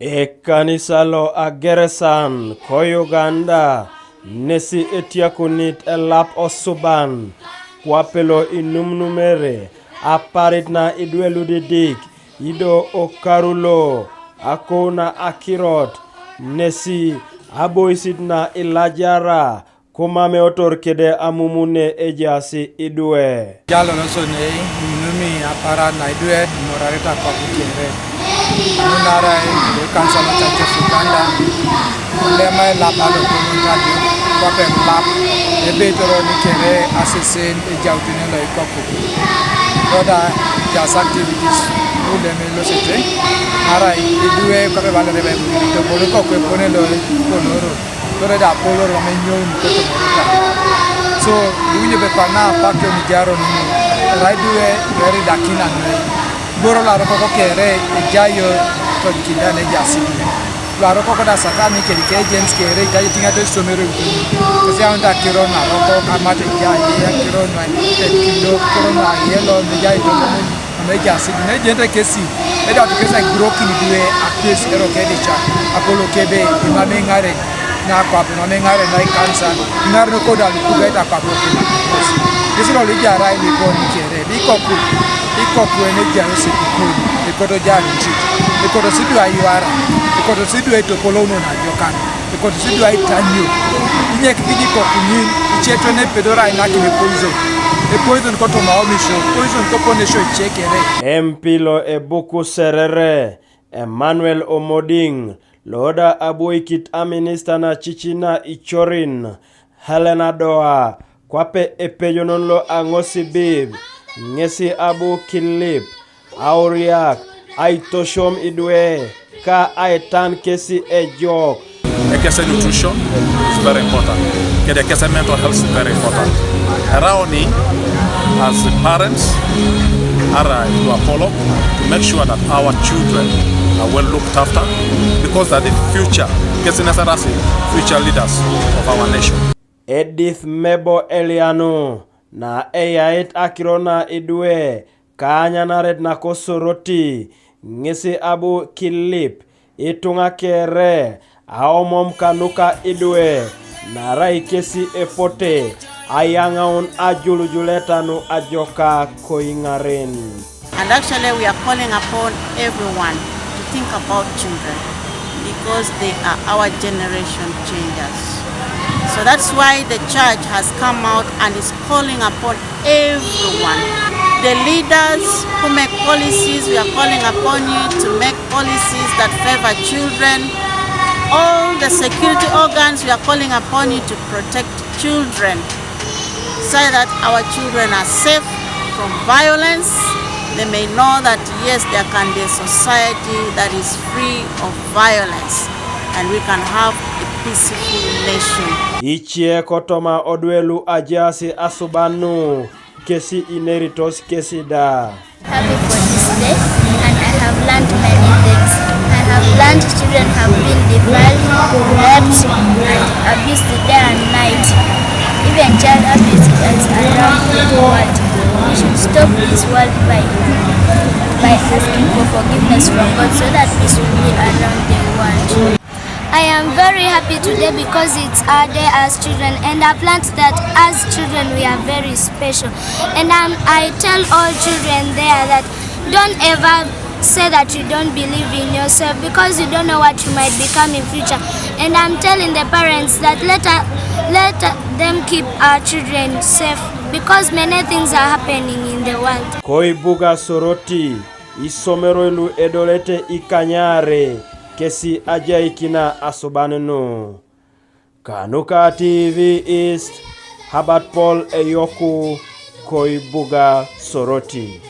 E kanisa lo Igeresan ko Uganda nesi etiakunit elap osuban kwapelo inumnumere aparit na Idwe ludidik ido okarulo akona akirot nesi aboisit na ilajara kumame otor kede amumune ejasi Idwe jalo no sone numi apara na Idwe morareta kwa kutiere nunara e kansa na chache Uganda lema la balo komunitari kwa pe lap ebe toro ni kere asesen ejautene lo ikoku roda jas activities uleme lo sete ara Idwe kwa pe balo rebe to bolo ko pone lo konoro tore da polo lo menyo ni ko morota so duye be pana pakyo ni jaro ni Idwe very dakina ni boro la ro ko kere jayo to kidane jasi la ro ko da sakami ke agents kere jayo tinga to somero kasi anda kiro na ro ko amate jayo ya kiro na kilo kiro na yelo ni jayo to me jasi ni gente kesi e da to kesa groki ni due akes ero ke de cha akolo kebe imame ngare na kwa no ngare na kansa ngare ko da ku ga da kwa ko kesi ro le jara ni ko ni kere bi ko ku ene jaro se ku ikoto jani chiti ikoto sidu Ayuar ikoto sidu eto polono na jokan ikoto sidu aitanyo inye kiji ko kunyin icheto ne pedora ina kile poison koto maomisho poison ko ponesho chekere empilo ebuku serere Emmanuel Omoding loda aboikit aminista na chichina ichorin Helena Doa kwape epejonon lo angosi bib ngesi abu kilip Auriak aitoshom Idwe ka aitan kesi ejok. Ekese nutrition is very important. Ekese mental health is very important. Around as the parents are to follow to make sure that our children are well looked after because they are the future. Ekese necessary future leaders of our nation. Edith Mebo Eliano na eyait akirona Idwe kanya naret na kosoroti ngesi abu kilip itunga kere aomom kanuka Idwe na raikesi epote ayangaun ajulujuletanu ajoka koingaren. And actually we are calling upon everyone to think about children because they are our generation changers. So that's why the church has come out and is calling upon everyone. The leaders who make policies, we are calling upon you to make policies that favor children. All the security organs, we are calling upon you to protect children so that our children are safe from violence. They may know that yes, there can be a society that is free of violence and we can have a peaceful nation. Ichie kotoma odwelu ajasi asubanu kesi ineritos kesi da. Happy for this day and I have learned many things. I have learned children have been defiled, raped and abused day and night. Even child abuse is around the world. We should stop this world by asking for forgiveness from God so that peace will be around the world. I am very happy today because it's our day as children and I planned that as children we are very special. And I tell all children there that don't ever say that you don't believe in yourself because you don't know what you might become in future. And I'm telling the parents that let them keep our children safe because many things are happening in the world. Koibuga soroti isomero ilu edolete ikanyare kesi ajaikina asobaneno. Kanuka TV East Habat Paul Eyoku Koibuga soroti.